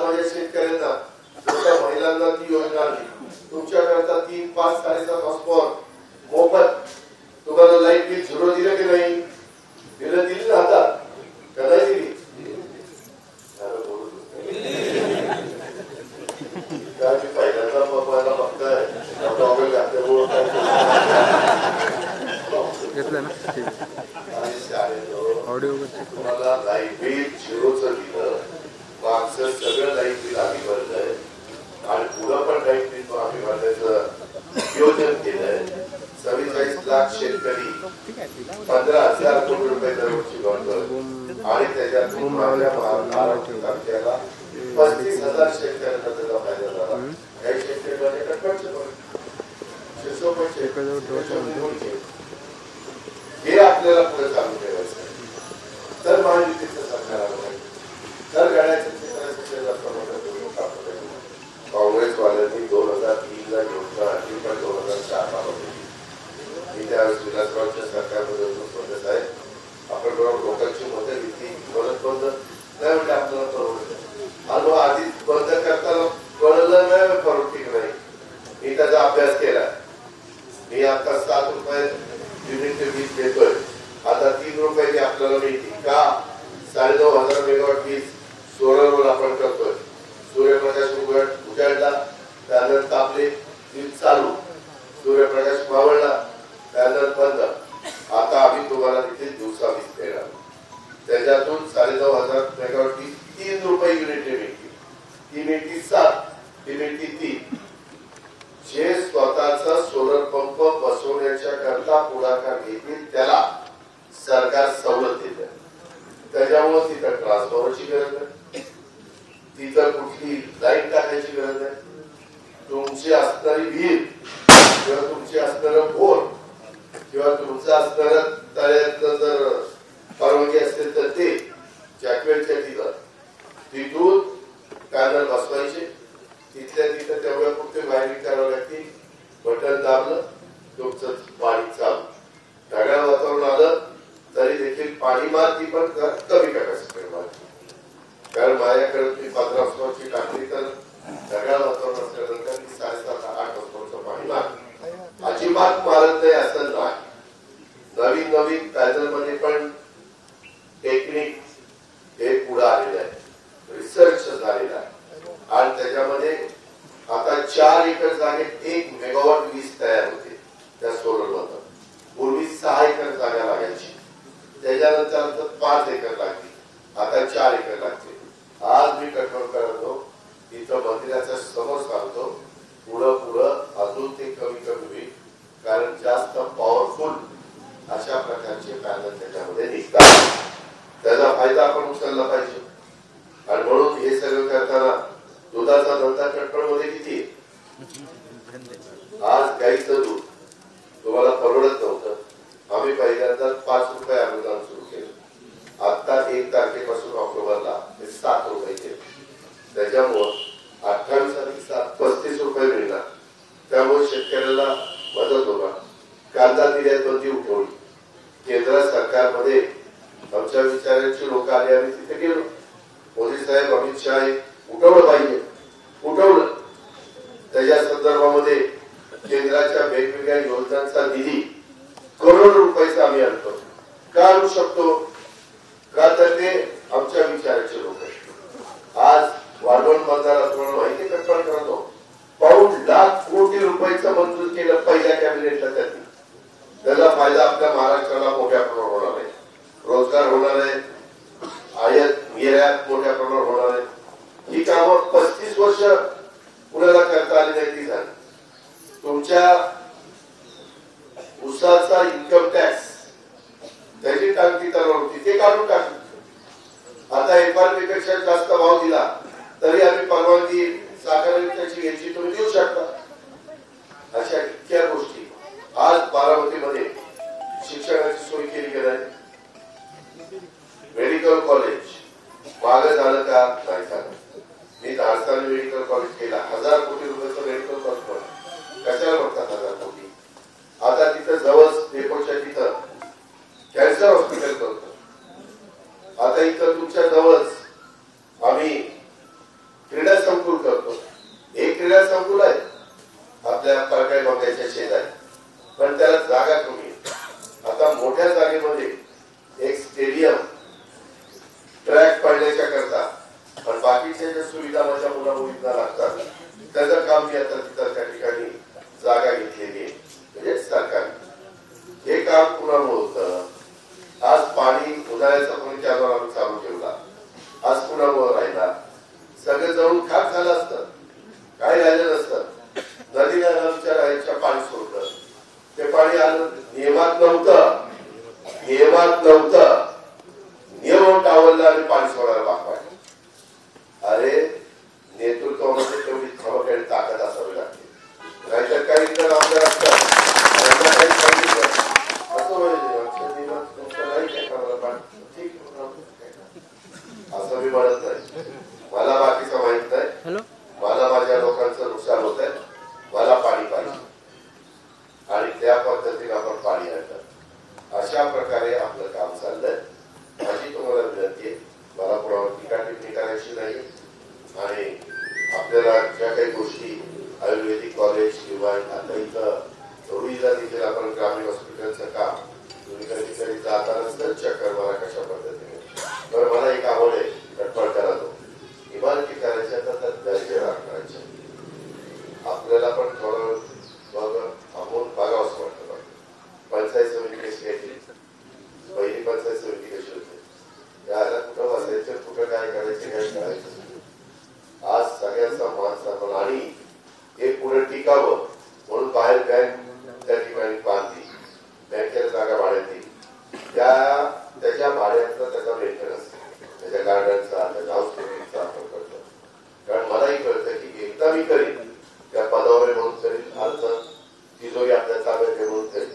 माझ्या शेतकऱ्यांना जसं महिलांना ती योजना आली तुमच्याकरता 3, 5, 7.5 हॉर्सपॉवर मोफत तुम्हाला लाईट बिल 0 दिलं की नाही दिली ना आता का नाही दिली पहिल्यांदा मला बघताय घेतलं ना ऑडिओ तुम्हाला लाईट बिल 0च दिलं मागचं सगळं लाईट बिल आम्ही भरलंय आणि पुढं पण लाईट बिल आम्ही भरण्याचं नियोजन केलंय 44 लाख शेतकरी 15,000 कोटी रुपये दरवर्षी भरतोय आणि त्याच्यातून माझ्या तालुक्याला 35,000 शेतकऱ्यांना त्याचा फायदा झाला काही शेतकऱ्यांना हे आपल्याला पुढे चालू ठेवायचं तर महायुतीचं सरकार आलं पाहिजे तर गाड्याचं काँग्रेसवाल्यांनी 2003 ला योजना आणली पण 2004 ला होती मी त्यावेळेस विलासरावच्या सरकारमध्ये होतो साहेब आपण लोकांची मतं घेतली परत बंद नाही म्हणजे आपल्याला परवडत आणि आधी बंद करताना कळलं नाही परवडती नाही मी त्याचा अभ्यास केला मी आता 7 रुपये युनिट वीज देतोय आता 3 रुपयाची आपल्याला मिळते का 9,500 मेगावॉट वीज सोलरवर आपण करतोय सूर्यप्रकाश उजाडला त्यानंतर तापले वीज चालू सूर्यप्रकाश मावळला त्यानंतर बंद आता आम्ही तुम्हाला तिथे दिवसा वीज देणार त्याच्यातून 9,500 मेगावॉट वीज 3 रुपये युनिट मिळते ती मिळते 7 ती मिळते 3 जे स्वतःचा सोलर पंप बसवण्याच्या करता पुढाकार घेतील त्याला सरकार सवलत देते त्याच्यामुळे तिथं ट्रान्सफॉर्मरची गरज आहे तिथं कुठली लाईट टाकायची गरज आहे तुमची असणारी विहीर किंवा तुमची असणारं बोर किंवा तुमचं असणारं तळ्यातलं जर परवानगी असेल तर ते जॅकवेलच्या तिथून पॅनल बसवायचे तिथल्या तिथं तेवढ्या पुरते वायरिंग करावं लागते बटन दाबलं तुमचं पाणी चालू ढगाळ वातावरण आलं तरी देखील पाणी मारती पण कमी कॅपॅसिटी मारती कारण माझ्याकडे तुम्ही 15 हॉर्सपॉवरची टाकली तर ढगाळ वातावरण असल्यानंतर ती 7.5-8 हॉर्सपॉवरचं पाणी मारते अजिबात मारत नाही असं नाही नवीन पॅनल मध्ये पण टेक्निक हे पुढे आलेलं आहे रिसर्च झालेला आहे आणि त्याच्यामध्ये आता 4 एकर जागेत 1 मेगावॉट वीज तयार होते त्या सोलर मधून पूर्वी 6 एकर जागा लागायची त्याच्यानंतर 5 एकर लागली आता 4 एकर लागते आज मी कंट्रोल करतो तिथं मंदिराच्या समोर सांगतो पुढं अजून ते कमी होईल कारण जास्त पॉवरफुल अशा प्रकारचे पॅनल त्याच्यामध्ये निघतात त्याचा फायदा आपण उचलला पाहिजे आणि म्हणून हे सगळं करताना दुधाचा धंदा कंट्रोलमध्ये किती आज गाईचं दूध तुम्हाला परवडत नव्हतं आम्ही पहिल्यांदा 5 रुपये अनुदान सुरू केलं आता 1 तारखेपासून ऑक्टोबरला 7 रुपये केले त्याच्यामुळं 28 अधिक 7 35 रुपये मिळणार त्यामुळे शेतकऱ्याला मदत होणार कांदा निर्यात बंदी उठवली केंद्र सरकारमध्ये आमच्या विचारांची लोक आले आम्ही तिथे गेलो मोदी साहेब अमित शहा उठवलं पाहिजे उठवलं त्याच्या संदर्भामध्ये केंद्राच्या वेगवेगळ्या योजनांचा निधी करोड रुपयाचा आम्ही आणतो का आणू शकतो का तर ते आमच्या विचाराचे लोक आहेत आज वाढवण बाजारात तुम्हाला माहिती कल्पना करतो पाऊण लाख कोटी रुपयाचं मंजूर केलं पहिल्या कॅबिनेटला त्यांनी त्याचा फायदा आपल्या महाराष्ट्राला मोठ्या प्रमाणावर होणार आहे रोजगार होणार आहे आयात निर्यात मोठ्या प्रमाणावर होणार आहे ही कामं 35 वर्ष पुण्याला करता आली नाही ती झाली तुमच्या उसाचा इन्कम टॅक्स त्याची टांगती तलवार होती ते काढून टाकली आता एफआरपी पेक्षा जास्त भाव दिला तरी आम्ही परवानगी साखर त्याची घ्यायची तुम्ही देऊ शकता अशा इतक्या गोष्टी आज बारामतीमध्ये शिक्षणाची सोय केली गेली आहे मेडिकल कॉलेज मागे झालं का नाही झालं मी धारसाने मेडिकल कॉलेज केला 1000 कोटी रुपयाचं मेडिकल कॉलेज कशाला म्हणतात 1000 कोटी आता तिथं जवळ डेपोच्या तिथं कॅन्सर हॉस्पिटल करतो आता इथं तुमच्या जवळच आम्ही क्रीडा क्रीडा संकुल आहे आपल्या परकाई बंगाच्या शेजारी, पण त्याला जागा कमी आहे. आता मोठ्या जागेमध्ये एक स्टेडियम ट्रॅक पाडण्याच्या करता पण बाकीच्या ज्या सुविधा माझ्या मुला मुलींना लागतात त्याचं काम मी आता तिथं त्या ठिकाणी जागा घेतलेली आहे. म्हणजे सरकारने हे काम कुणामुळे होतं? आज पाणी उन्हाळ्याचा पण कॅनॉल आम्ही चालू ठेवला, आज कुणामुळे राहिला? सगळं जळून खाक झालं असतं, काय राहिलं नसतं. नदीला राहायच्या पाणी सोडलं, ते पाणी आलं नियमात नव्हतं, नियम टावरला आणि पाणी सोडायला भाग पाडलं. अरे नेतृत्वामध्ये तेवढी धमक आणि ताकद असावी लागते, नाहीतर काही जण आपल्या असतात असं मी म्हणत नाही. मला बाकीचं माहित नाही, मला माझ्या लोकांचं नुकसान होत आहे, मला पाणी पाहिजे आणि त्या पद्धतीने आपण पाणी आणतात. अशा प्रकारे आपलं काम चाललंय. माझी तुम्हाला विनंती आहे, मला कोणावर टीका टिप्पणी करायची नाही आणि आपल्याला ज्या काही गोष्टी आयुर्वेदिक कॉलेज किंवा आता इथं थोडीला देखील आपण ग्रामीण हॉस्पिटलचं काम तुम्ही कधी जातानाच चक्कर मारा कशा पद्धतीने. तर मला एक आवड आहे कटपट करा तो इमारती करायच्या तर दर्जे करायच्या. आपल्याला पण थोडं थांबून बघावंच वाटतं. पंचायत समिती कशी घ्यायची, पहिली पंचायत समिती कशी होती, त्याला कुठं बसायचं, कुठं काय करायचं, काय करायचं. आज सगळ्यांचा मान सन्मान आणि हे पुढे टिकावं म्हणून बाहेर बँक त्या ठिकाणी बांधली, बँकेला जागा भाड्यात दिली, त्याच्या भाड्याचा त्याचा मेंटेनन्स, त्याच्या गार्डनचा, त्याच्या हाऊसकीपिंगचा आपण करतो. कारण मलाही कळतं की एकदा मी करीन त्या पदावर म्हणून करीन, अर्थ तिजोरी आपल्या ताब्यात म्हणून करीन,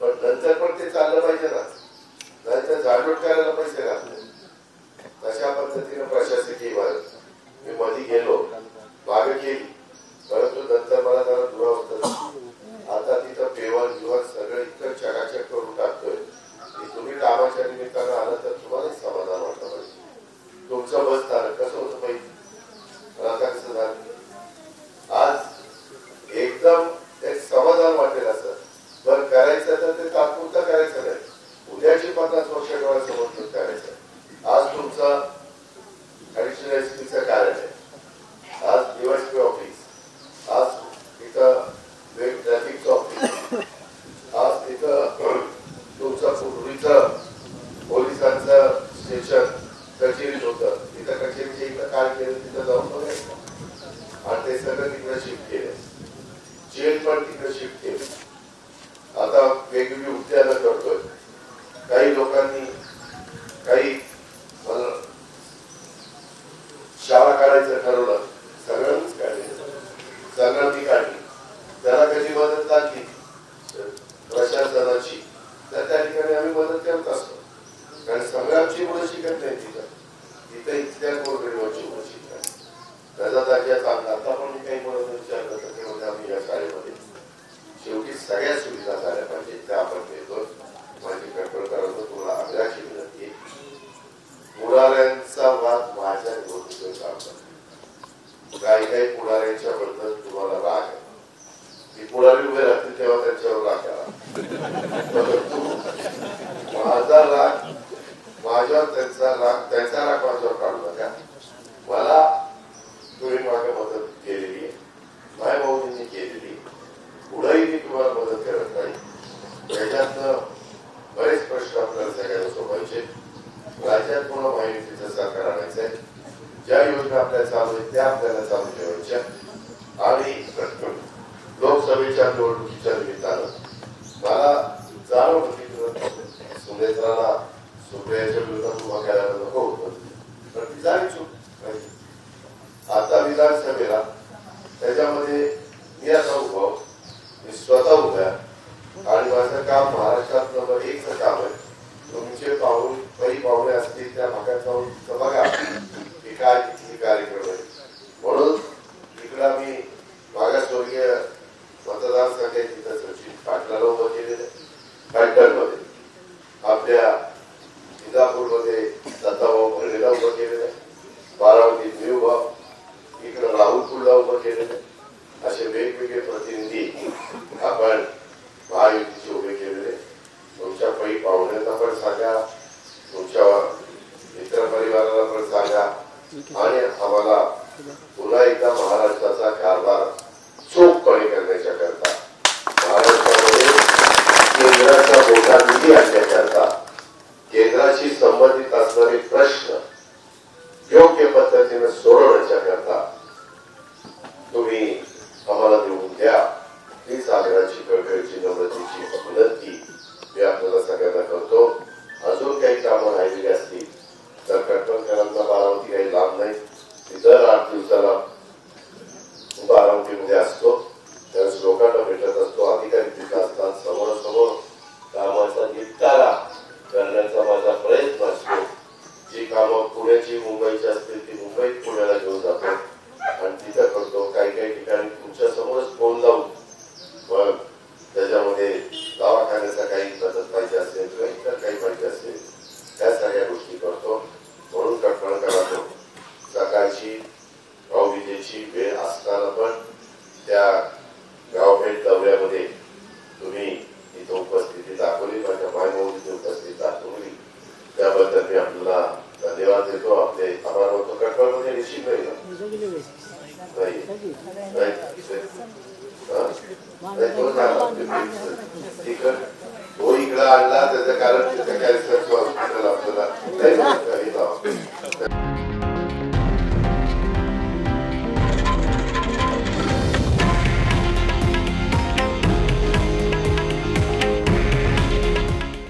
पण नंतर पण ते चाललं पाहिजे ना, नाहीतर झाडलोट करायला पैसे घातले. तशा पद्धतीने प्रशासकीय इमारत मी मध्ये गेलो, मागे केली, परंतु नंतर मला जरा दुरावत. आता तिथं पेवर जीवन सगळं इतकं चकाचक करून टाकतोय की तुम्ही कामाच्या निमित्तानं आलं तर तुम्हाला समाधान वाटलं पाहिजे. तुमचं बस स्थानक कसं होतं पाहिजे, आता कसं झालं, आज एकदम एक समाधान वाटेल असं. बरं करायचं तर ते तात्पुरतं करायचं नाही, उद्याची 50 वर्ष डोळ्यासमोर करायचं. आज तुमचं ऍडिशनल एसपीचं कार्यालय, आज डीवायएसपी ऑफिस, आज तिथं ट्रॅफिकचं ऑफिस, आज तिथं तुमचं पूर्वीचं पोलिसांचं स्टेशन कचेरीत होतं, तिथं कचेरीच्या इथं काय केलं तिथं जाऊन बघायचं आणि ते सगळं तिकडे शिफ्ट केलं. जेल पण तिकडे शिफ्ट केलं. आता वेगवेगळी उद्यानं करतोय. काही लोकांनी काही शाळा काढायचं ठरवलं, सगळ्यांनीच काढली, सगळ्यांनी काढली. त्याला कधी मदत लागली प्रशासनाची तर त्या ठिकाणी आम्ही मदत करत असतो. कारण संग्रामची मुलं शिकत नाही तिथं इथल्या गोरगरिबांची मुलं शिकतात. त्याचा दर्जा चांगला. आता पण मी काही मुलं विचारलं तर ते म्हणजे आम्ही या शाळेमध्ये शेवटी सगळ्या सुविधा झाल्या पाहिजे त्या आपण देतो. माझी कटोळकरांचं तुम्हाला आग्रहाची विनंती आहे, पुढाऱ्यांचा वाद माझ्या निवडणुकीत काम करतो. काही पुढाऱ्यांच्या बद्दल तुम्हाला राग आहे, ती पुढारी उभे राहतील तेव्हा त्यांच्यावर राग आला. माझा राग माझ्यावर, त्यांचा राग माझ्यावर काढू नका. मला तुम्ही मागे मदत केलेली आहे, माय भाऊजींनी केलेली, पुढेही मी तुम्हाला मदत करत नाही. त्याच्यातनं बरेच प्रश्न आपल्याला सगळ्यांना सोडवायचे. राज्यात पुन्हा माहितीचं सरकार आणायचंय, ज्या योजना आपल्याला चालू आहेत त्या आपल्याला चालू ठेवायच्या आणि लोकसभेच्या निवडणुकीच्या निमित्तानं मला जाणवलं की सुनेत्राला सुप्रियाच्या विरोधात उभा करायला नको होतं, पण ती झाली चूक. आता विधानसभेला त्याच्यामध्ये मी आता उभा, मी स्वतः उभ्या आणि माझं काम महाराष्ट्रात नंबर 1चं काम आहे. तुमचे पाहुणे असतील त्या भागात जाऊन बघा की काय किती कार्यक्रम आहे. म्हणून इकडं मी मागासवर्गीय मतदारसंघ आहे तिथं सचिन पाटलाला उभं केलेलं आहे, पॅटर्नमध्ये आपल्या इंदापूरमध्ये दत्ताभाऊ भरणेला उभं केलेलं आहे, बारामतीत मी उभा, इकडं राहुलपूरला उभं केलेलं आहे. आणि आम्हाला पुन्हा एकदा महाराष्ट्राचा कारभार चोखपणे करण्याच्या करता महाराष्ट्रामध्ये केंद्राचा मोठा निधी आणण्याकरता केंद्राशी संबंधित असणारे प्रश्न योग्य पद्धतीने सोडवण्याच्या करता तुम्ही आम्हाला देऊन द्या हीच आग्रहाची कळकळीची नम्रतेची विनंती मी आपल्याला सगळ्यांना करतो. अजून काही कामं राहिलेली असतील तर कटकळकरांना बारामती काही लांब नाही, दर 8 दिवसाला बारामतीमध्ये असतो, त्यावेळेस लोकांना भेटत असतो, अधिकारी तिथे असतात, समोरासमोर कामाचा निपटारा करण्याचा माझा प्रयत्न असतो. जी कामं पुण्याची मुंबईची असतील ती मुंबईत पुण्याला घेऊन जातो आणि तिथं करतो. काही काही ठिकाणी तुमच्या समोरच फोन लावून मग त्याच्यामध्ये दवाखान्याचा काही मदत पाहिजे असेल किंवा इतर काही पाहिजे असेल त्या सगळ्या गोष्टी करतो. म्हणून कटकळकरांनो सकाळची भाऊबीजेची वेळ असताना पण त्या गावभेट दौऱ्यामध्ये तुम्ही इथं उपस्थिती दाखवली, माझ्या मायमौलीची उपस्थिती दाखवली, त्याबद्दल मी आपल्याला धन्यवाद देतो. आपले आभार होतो. कटकळमध्ये निश्चित नाही तो इकडे आणला त्याचं कारण तिथे कॅन्सरचं हॉस्पिटल आपल्याला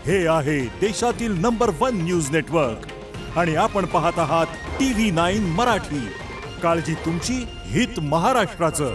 हे आहे देशातील नंबर 1 न्यूज नेटवर्क आणि आपण पाहत आहात TV9 मराठी. काळजी तुमची, हित महाराष्ट्राचं.